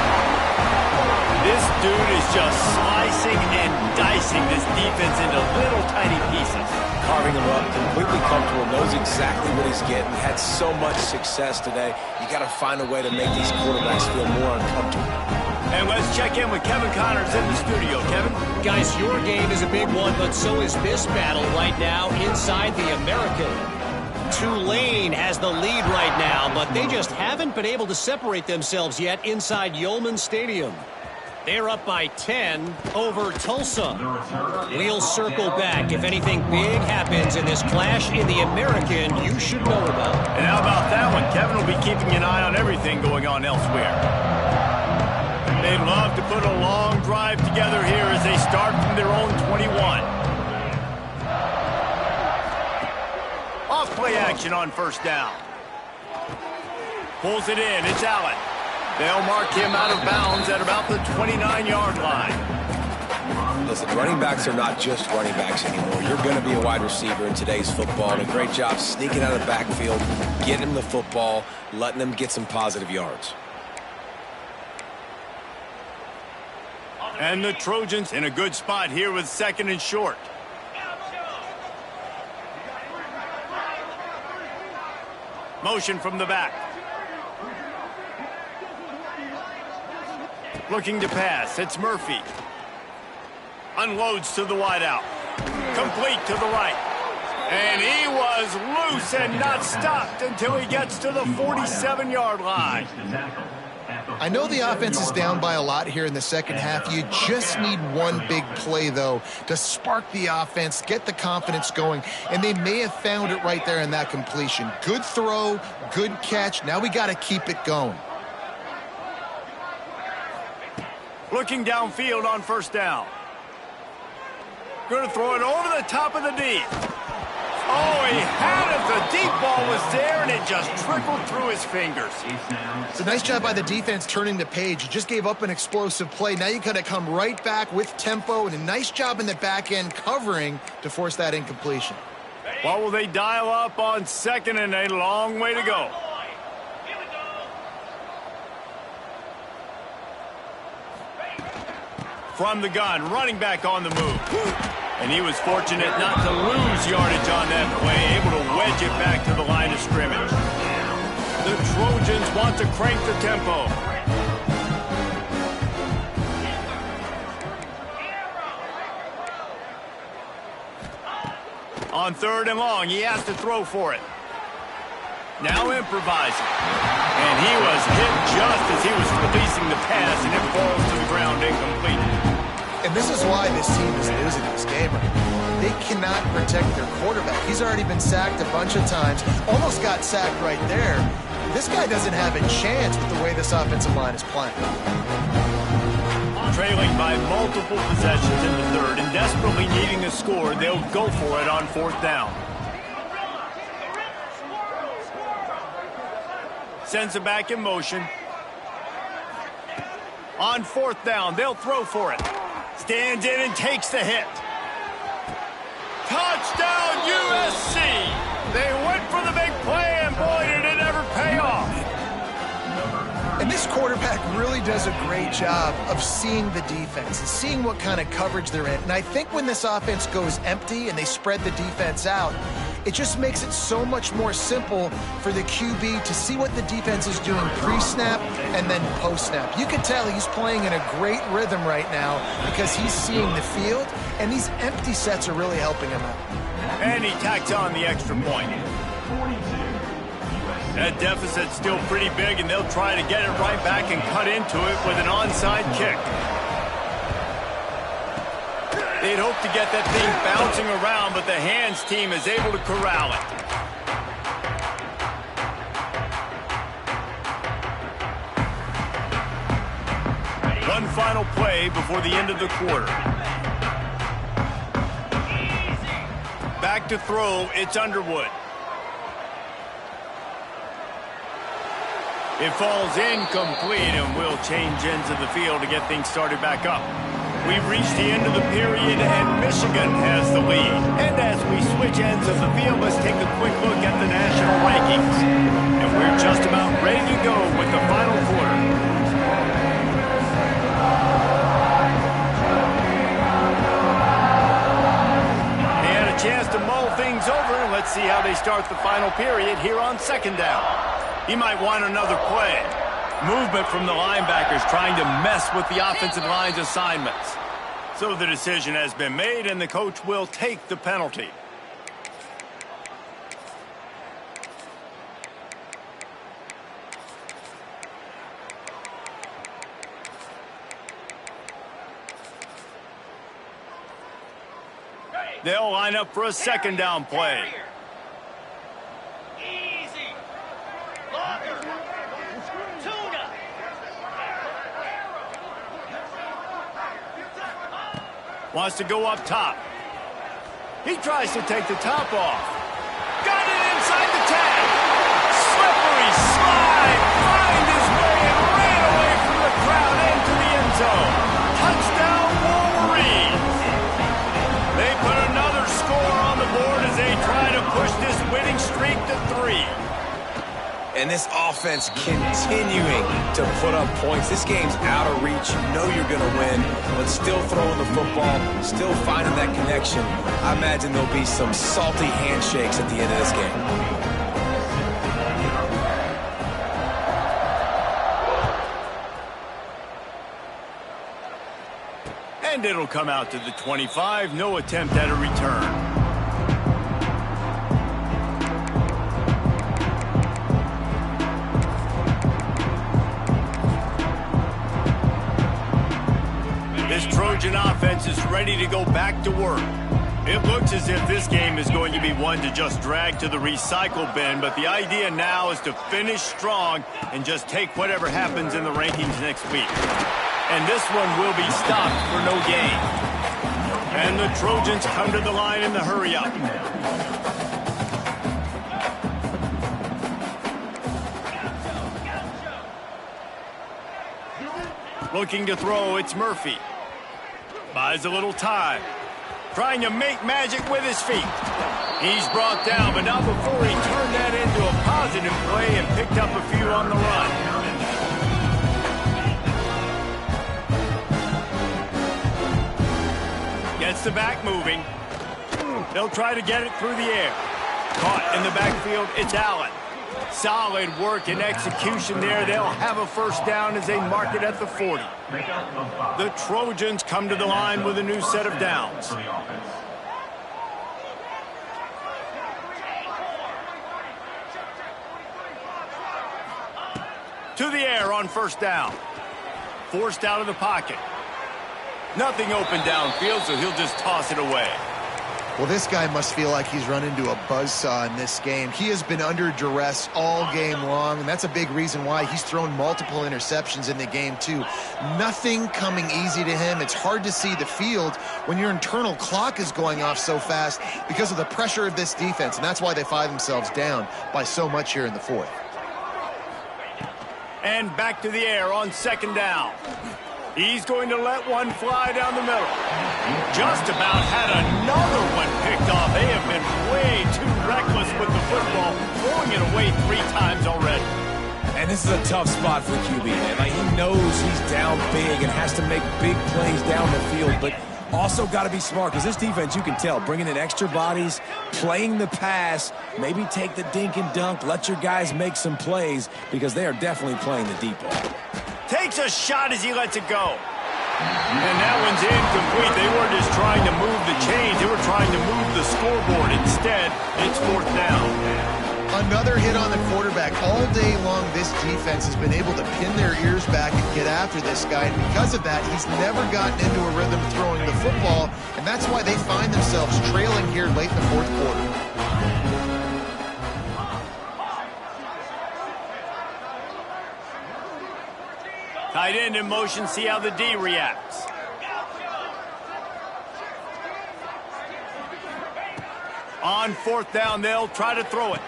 This dude is just slicing and dicing this defense into little tiny pieces. Carving him up, completely comfortable, knows exactly what he's getting. Had so much success today. You got to find a way to make these quarterbacks feel more uncomfortable. And let's check in with Kevin Connors in the studio. Kevin? Guys, your game is a big one, but so is this battle right now inside the American. Tulane has the lead right now, but they just haven't been able to separate themselves yet inside Yulman Stadium. They're up by 10 over Tulsa. We'll circle back if anything big happens in this clash in the American you should know about. And how about that one? Kevin will be keeping an eye on everything going on elsewhere. They'd love to put a long drive together here as they start from their own 21. Off play action on 1st down. Pulls it in. It's Allen. They'll mark him out of bounds at about the 29-yard line. Listen, running backs are not just running backs anymore. You're going to be a wide receiver in today's football. And a great job sneaking out of the backfield, getting him the football, letting him get some positive yards. And the Trojans in a good spot here with 2nd and short. Motion from the back. Looking to pass. It's Murphy. Unloads to the wideout. Complete to the right. And he was loose and not stopped until he gets to the 47-yard line. I know the offense is down by a lot here in the 2nd half. You just need one big play, though, to spark the offense, get the confidence going, and they may have found it right there in that completion. Good throw, good catch. Now we got to keep it going. Looking downfield on 1st down. Going to throw it over the top of the deep. Oh, he had it. The deep ball was there, and it just trickled through his fingers. It's a nice job by the defense turning the page. You just gave up an explosive play. Now you got to come right back with tempo, and a nice job in the back end covering to force that incompletion. What will they dial up on 2nd and a long way to go? From the gun, running back on the move. And he was fortunate not to lose yardage on that play, able to wedge it back to the line of scrimmage. The Trojans want to crank the tempo. On 3rd and long, he has to throw for it. Now improvising. And he was hit just as he was releasing the pass, and it falls to the ground incomplete. And this is why this team is losing this game right now. They cannot protect their quarterback. He's already been sacked a bunch of times. Almost got sacked right there. This guy doesn't have a chance with the way this offensive line is playing. trailing by multiple possessions in the third and desperately needing a score, they'll go for it on fourth down. Sends it back in motion. On fourth down, they'll throw for it. Stands in and takes the hit. Touchdown, USC! They went for the big play, and boy, did it ever pay off. And this quarterback really does a great job of seeing the defense and seeing what kind of coverage they're in. And I think when this offense goes empty and they spread the defense out, it just makes it so much more simple for the QB to see what the defense is doing pre-snap and then post-snap. You can tell he's playing in a great rhythm right now because he's seeing the field, and these empty sets are really helping him out. And he tacks on the extra point. That deficit's still pretty big, and they'll try to get it right back and cut into it with an onside kick. They'd hope to get that thing bouncing around, but the hands team is able to corral it. One final play before the end of the quarter. Back to throw, it's Underwood. It falls incomplete, and we'll change ends of the field to get things started back up. We've reached the end of the period, and Michigan has the lead. And as we switch ends of the field, let's take a quick look at the national rankings. And we're just about ready to go with the final quarter. They had a chance to mull things over, and let's see how they start the final period here on second down. He might want another play. Movement from the linebackers trying to mess with the offensive line's assignments. So the decision has been made, and the coach will take the penalty. They'll line up for a second down play. Wants to go up top. He tries to take the top off. Got it inside the tag. Slippery slide. Find his way and ran away from the crowd into the end zone. Touchdown, Wolverines. They put another score on the board as they try to push this winning streak to 3. And this offense continuing to put up points. This game's out of reach. You know you're going to win, but still throwing the football, still finding that connection. I imagine there'll be some salty handshakes at the end of this game. And it'll come out to the 25. No attempt at a return. This Trojan offense is ready to go back to work. It looks as if this game is going to be one to just drag to the recycle bin, but the idea now is to finish strong and just take whatever happens in the rankings next week. And this one will be stopped for no gain. And the Trojans come to the line in the hurry-up. Looking to throw, it's Murphy. Buys a little time. Trying to make magic with his feet. He's brought down, but not before he turned that into a positive play and picked up a few on the run. Gets the back moving. They'll try to get it through the air. Caught in the backfield, it's Allen. Solid work and execution there. They'll have a first down as they mark it at the 40. The Trojans come to the line with a new set of downs. To the air on first down. Forced out of the pocket. Nothing open downfield, so he'll just toss it away. Well, this guy must feel like he's run into a buzzsaw in this game. He has been under duress all game long, and that's a big reason why he's thrown multiple interceptions in the game, too. Nothing coming easy to him. It's hard to see the field when your internal clock is going off so fast because of the pressure of this defense, and that's why they find themselves down by so much here in the fourth. And back to the air on second down. He's going to let one fly down the middle. Just about had another one picked off. They have been way too reckless with the football, throwing it away 3 times already. And this is a tough spot for the QB, man. Like, he knows he's down big and has to make big plays down the field, but also got to be smart, because this defense, you can tell, bringing in extra bodies, playing the pass, maybe take the dink and dunk, let your guys make some plays, because they are definitely playing the deep ball. Takes a shot as he lets it go. And that one's incomplete. They weren't just trying to move the chains. They were trying to move the scoreboard. Instead, it's 4th down. Another hit on the quarterback. All day long, this defense has been able to pin their ears back and get after this guy. And because of that, he's never gotten into a rhythm throwing the football. And that's why they find themselves trailing here late in the 4th quarter. Tight end in motion, see how the D reacts. On 4th down, they'll try to throw it.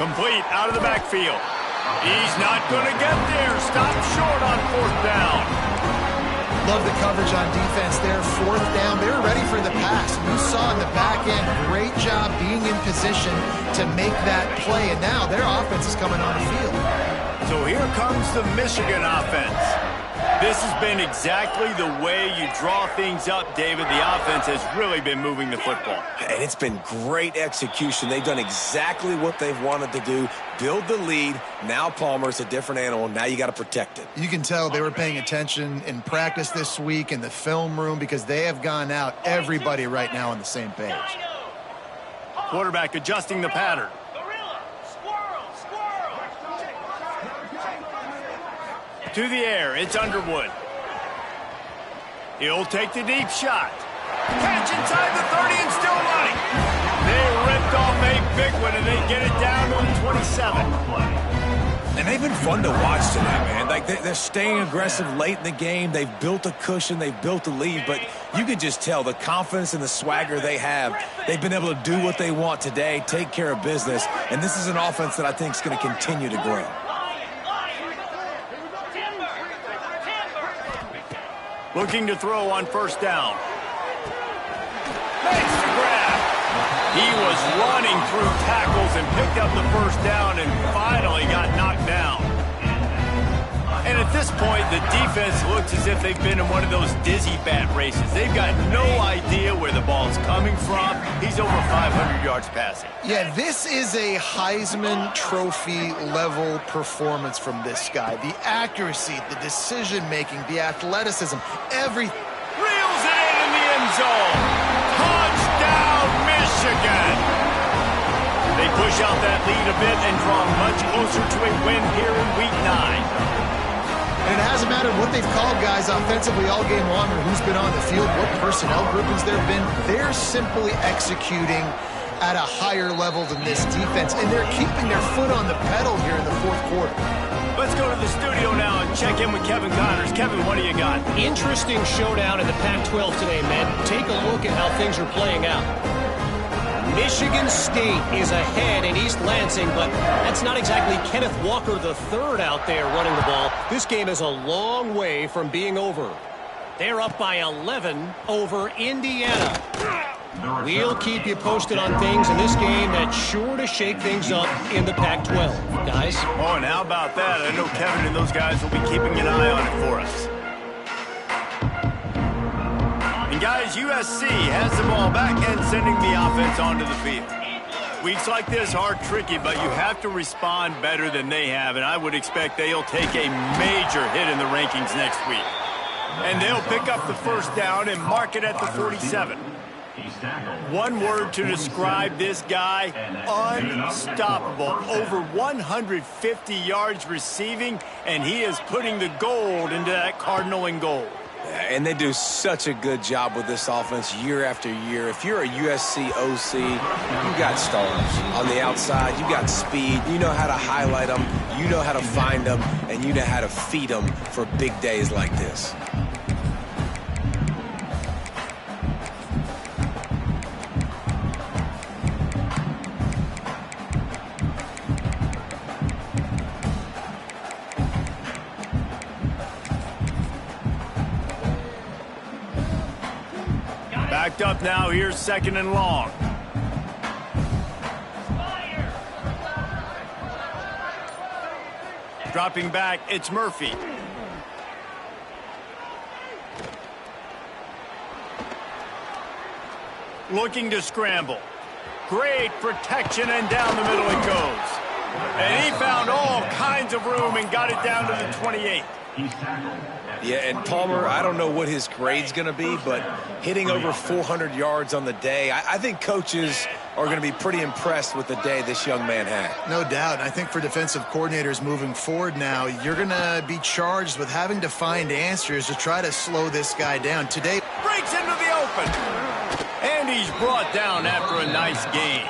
Complete, out of the backfield. He's not going to get there. Stop short on 4th down. Love the coverage on defense there. 4th down, they were ready for the pass. You saw in the back end, great job being in position to make that play. And now their offense is coming on the field. So here comes the Michigan offense. This has been exactly the way you draw things up, David. The offense has really been moving the football. And it's been great execution. They've done exactly what they've wanted to do. Build the lead. Now Palmer's a different animal. Now you got to protect it. You can tell they were paying attention in practice this week in the film room, because they have gone out, everybody right now on the same page. Quarterback adjusting the pattern. To the air, it's Underwood. He'll take the deep shot. Catch inside the 30 and still running. They ripped off a big one, and they get it down to the 27. And they've been fun to watch tonight, man. Like, they're staying aggressive late in the game. They've built a cushion. They've built a lead. But you can just tell the confidence and the swagger they have. They've been able to do what they want today, take care of business. And this is an offense that I think is going to continue to grow. Looking to throw on 1st down. Makes the grab. He was running through tackles and picked up the 1st down and finally got knocked down. And at this point, the defense looks as if they've been in one of those dizzy bat races. They've got no idea where the ball's coming from. He's over 500 yards passing. Yeah, this is a Heisman Trophy level performance from this guy. The accuracy, the decision-making, the athleticism, everything. Reels it in the end zone. Touchdown, Michigan. They push out that lead a bit and draw much closer to a win here in Week 9. And it hasn't mattered what they've called guys offensively all game long, or who's been on the field, what personnel groupings there have been. They're simply executing at a higher level than this defense, and they're keeping their foot on the pedal here in the 4th quarter. Let's go to the studio now and check in with Kevin Connors. Kevin, what do you got? Interesting showdown in the Pac-12 today, man. Take a look at how things are playing out. Michigan State is ahead in East Lansing, but that's not exactly Kenneth Walker III out there running the ball. This game is a long way from being over. They're up by 11 over Indiana. We'll keep you posted on things in this game that's sure to shake things up in the Pac-12, guys. Oh, and how about that? I know Kevin and those guys will be keeping an eye on it for us. And guys, USC has the ball back and sending the offense onto the field. Weeks like this are tricky, but you have to respond better than they have, and I would expect they'll take a major hit in the rankings next week. And they'll pick up the 1st down and mark it at the 47. One word to describe this guy: unstoppable. Over 150 yards receiving, and he is putting the gold into that Cardinal in gold. And they do such a good job with this offense year after year. If you're a USC OC, you got stars. On the outside, you got speed. You know how to highlight them. You know how to find them. And you know how to feed them for big days like this. Backed up now, here's 2nd and long. Dropping back, it's Murphy. Looking to scramble. Great protection, and down the middle it goes. And he found all kinds of room and got it down to the 28. He's tackled. Yeah, and Palmer, I don't know what his grade's going to be, but hitting over 400 yards on the day, I think coaches are going to be pretty impressed with the day this young man had. No doubt. I think for defensive coordinators moving forward now, you're going to be charged with having to find answers to try to slow this guy down. Today, Breaks into the open. And he's brought down after a nice gain.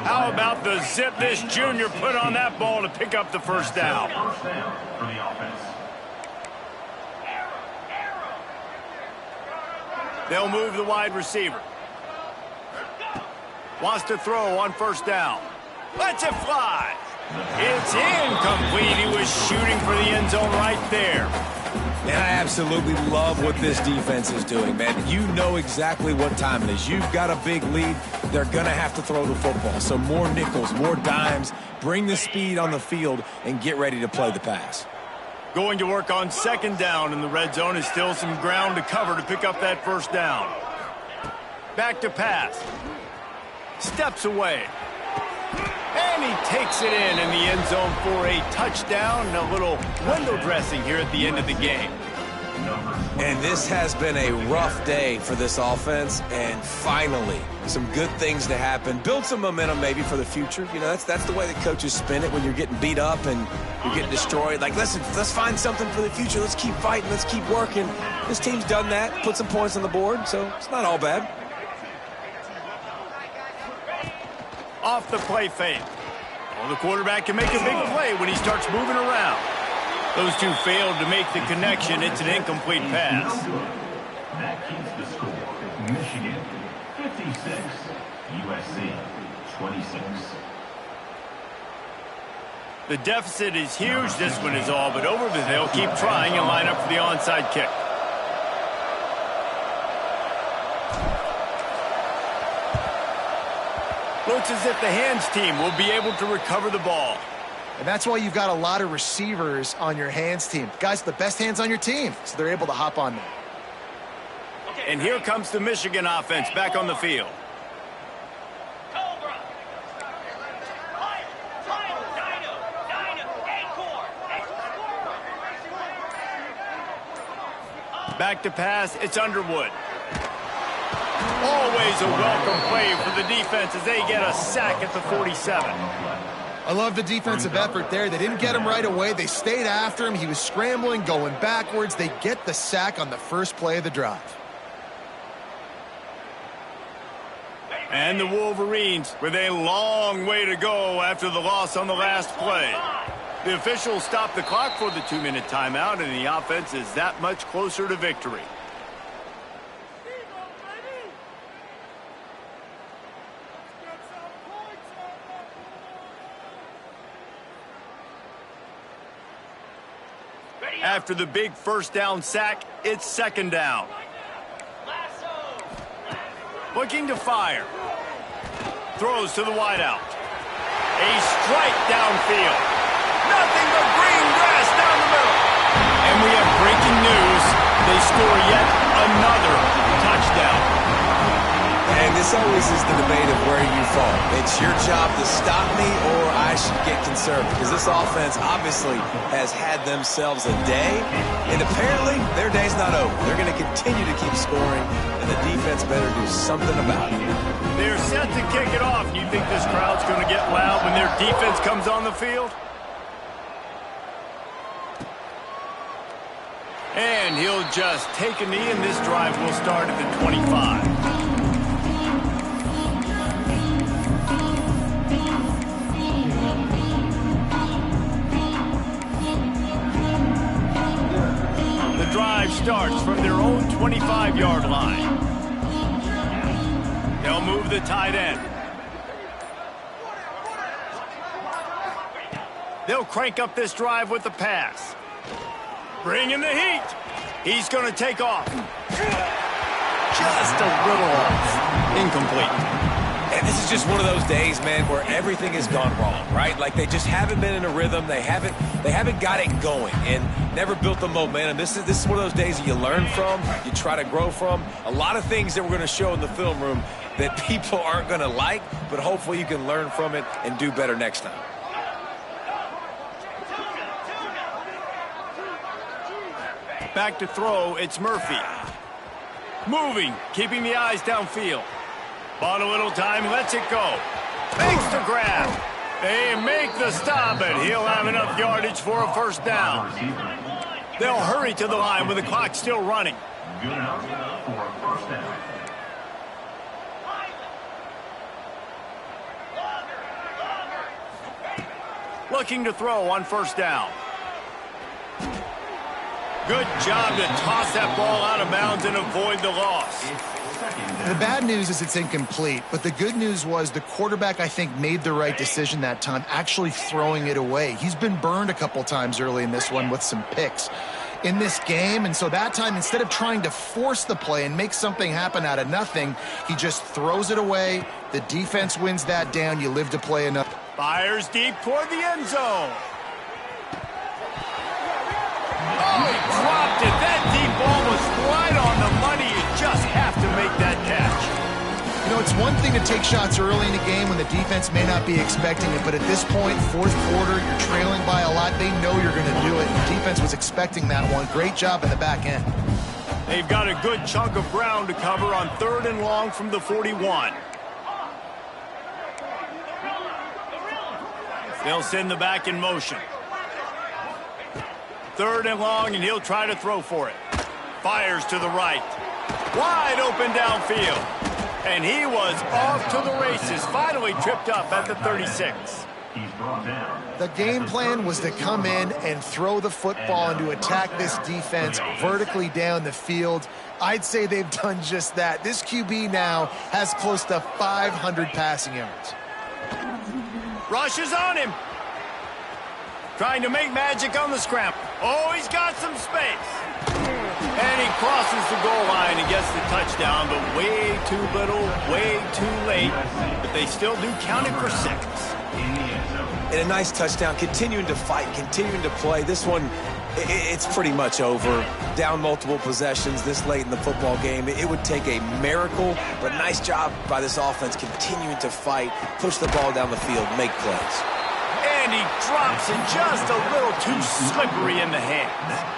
How about the zip this junior put on that ball to pick up the first down? First down for the offense. They'll move the wide receiver. Wants to throw on 1st down. Lets it fly. It's incomplete. He was shooting for the end zone right there. And I absolutely love what this defense is doing, man. You know exactly what time it is. You've got a big lead. They're going to have to throw the football. So more nickels, more dimes. Bring the speed on the field and get ready to play the pass. Going to work on 2nd down in the red zone. Is still some ground to cover to pick up that 1st down. Back to pass. Steps away. And he takes it in the end zone for a touchdown. A little window dressing here at the end of the game. And this has been a rough day for this offense, and finally some good things to happen. Build some momentum maybe for the future. You know, that's the way that coaches spin it when you're getting beat up and you're getting destroyed. Like, let's find something for the future. Let's keep fighting. Let's keep working. This team's done that, put some points on the board, so it's not all bad. Off the play fake. Well, the quarterback can make a big play when he starts moving around. Those two failed to make the connection. It's an incomplete pass. That keeps the score. Michigan 56, USC 26. The deficit is huge. This one is all but over, but they'll keep trying and line up for the onside kick. Looks as if the hands team will be able to recover the ball. and that's why you've got a lot of receivers on your hands team. Guys, the best hands on your team, so they're able to hop on there. And here comes the Michigan offense back on the field. Back to pass, it's Underwood. Always a welcome play for the defense as they get a sack at the 47. I love the defensive effort there. They didn't get him right away. They stayed after him. He was scrambling, going backwards. They get the sack on the first play of the drive. And the Wolverines with a long way to go after the loss on the last play. The officials stopped the clock for the 2-minute timeout, and the offense is that much closer to victory. After the big first down sack, it's second down. Looking to fire. Throws to the wideout. A strike downfield. Nothing but green grass down the middle. And we have breaking news. They score yet another touchdown. And this always is the debate of where you fall. It's your job to stop me or I should get conservative. Because this offense obviously has had themselves a day. And apparently their day's not over. They're going to continue to keep scoring. And the defense better do something about it. They're set to kick it off. You think this crowd's going to get loud when their defense comes on the field? And he'll just take a knee, and this drive will start at the 25. The drive starts from their own 25-yard line. They'll move the tight end. They'll crank up this drive with the pass. Bring in the heat. He's going to take off. Just a little off. Incomplete. And this is just one of those days, man, where everything has gone wrong, right? Like they just haven't been in a rhythm. They haven't got it going and never built the momentum. This is one of those days that you learn from, you try to grow from. A lot of things that we're going to show in the film room that people aren't going to like, but hopefully you can learn from it and do better next time. Back to throw, it's Murphy. Moving, keeping the eyes downfield. Bought a little time, lets it go. Makes the grab. They make the stop, and he'll have enough yardage for a first down. They'll hurry to the line with the clock still running. Good enough for a first down. Looking to throw on first down. Good job to toss that ball out of bounds and avoid the loss. The bad news is it's incomplete, but the good news was the quarterback, I think, made the right decision that time, actually throwing it away. He's been burned a couple times early in this one with some picks in this game, and so that time, instead of trying to force the play and make something happen out of nothing, he just throws it away. The defense wins that down. You live to play another. Fires deep toward the end zone. Oh, he dropped it. That deep ball was right on the money. You just have to make that catch. You know, it's one thing to take shots early in a game when the defense may not be expecting it, but at this point, fourth quarter, you're trailing by a lot. They know you're going to do it. The defense was expecting that one. Great job in the back end. They've got a good chunk of ground to cover on 3rd and long from the 41. They'll send the back in motion. 3rd and long, and he'll try to throw for it. Fires to the right. Wide open downfield. And he was off to the races. Finally tripped up at the 36. He's brought down. The game plan was to come in and throw the football and to attack this defense vertically down the field. I'd say they've done just that. This QB now has close to 500 passing yards. Rushes on him. Trying to make magic on the scramble. Oh, he's got some space. And he crosses the goal line and gets the touchdown, but way too little, way too late. But they still do count it for 6. And a nice touchdown, continuing to fight, continuing to play. This one, it's pretty much over. Down multiple possessions this late in the football game. It would take a miracle, but nice job by this offense continuing to fight, push the ball down the field, make plays. And he drops it just a little too slippery in the hands.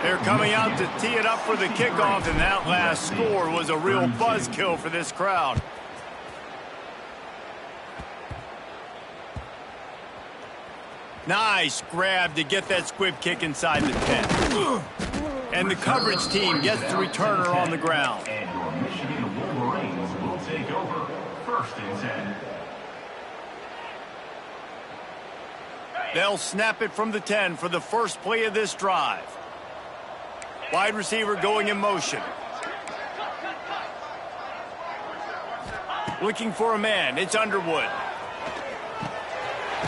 They're coming out to tee it up for the kickoff, and that last score was a real buzzkill for this crowd. Nice grab to get that squib kick inside the 10. And the coverage team gets the returner on the ground. And your Michigan Wolverines will take over 1st and 10. They'll snap it from the 10 for the first play of this drive. Wide receiver going in motion. Looking for a man. It's Underwood.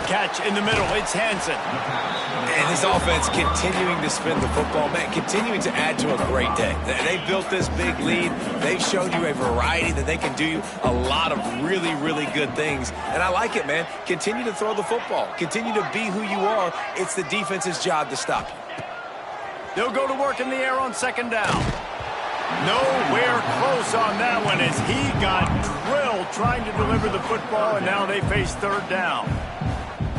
Catch in the middle. It's Hansen. And his offense continuing to spin the football, man, continuing to add to a great day. They've built this big lead. They've showed you a variety that they can do a lot of really, really good things. And I like it, man. Continue to throw the football. Continue to be who you are. It's the defense's job to stop you. They'll go to work in the air on 2nd down. Nowhere close on that one as he got drilled trying to deliver the football, and now they face 3rd down.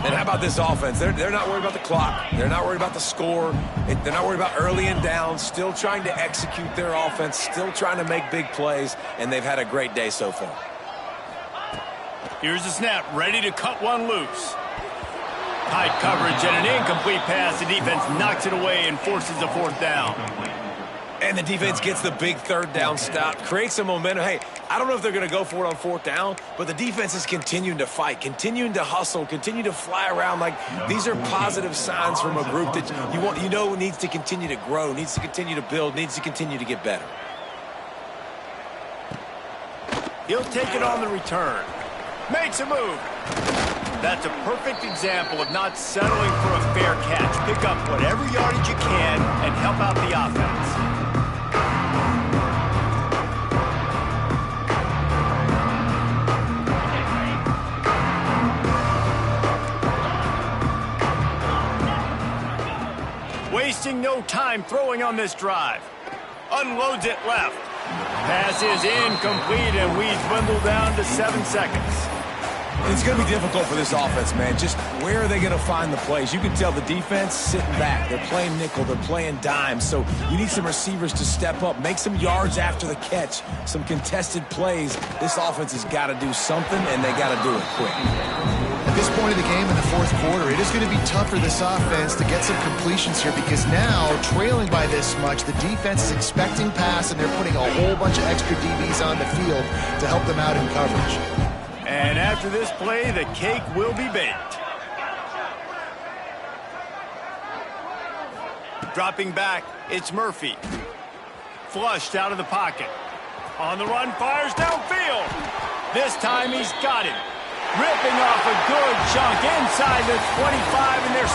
And how about this offense? They're not worried about the clock. They're not worried about the score. They're not worried about early and down. Still trying to execute their offense. Still trying to make big plays. And they've had a great day so far. Here's the snap. Ready to cut one loose. High coverage and an incomplete pass. The defense knocks it away and forces a fourth down. And the defense gets the big third down stop, creates some momentum. Hey, I don't know if they're going to go for it on fourth down, but the defense is continuing to fight, continuing to hustle, continue to fly around. Like, these are positive signs from a group that you know needs to continue to grow, needs to continue to build, needs to continue to get better. He'll take it on the return. Makes a move. That's a perfect example of not settling for a fair catch. Pick up whatever yardage you can and help out the offense. Wasting no time throwing on this drive. Unloads it left. Pass is incomplete, and we dwindle down to 7 seconds. It's going to be difficult for this offense, man. Just where are they going to find the plays? You can tell the defense sitting back. They're playing nickel. They're playing dime. So you need some receivers to step up, make some yards after the catch, some contested plays. This offense has got to do something, and they got to do it quick. At this point of the game in the fourth quarter, it is going to be tough for this offense to get some completions here because now, trailing by this much, the defense is expecting pass, and they're putting a whole bunch of extra DBs on the field to help them out in coverage. And after this play, the cake will be baked. Dropping back, it's Murphy. Flushed out of the pocket. On the run, fires downfield. This time he's got him. Ripping off a good chunk inside the 25, and they're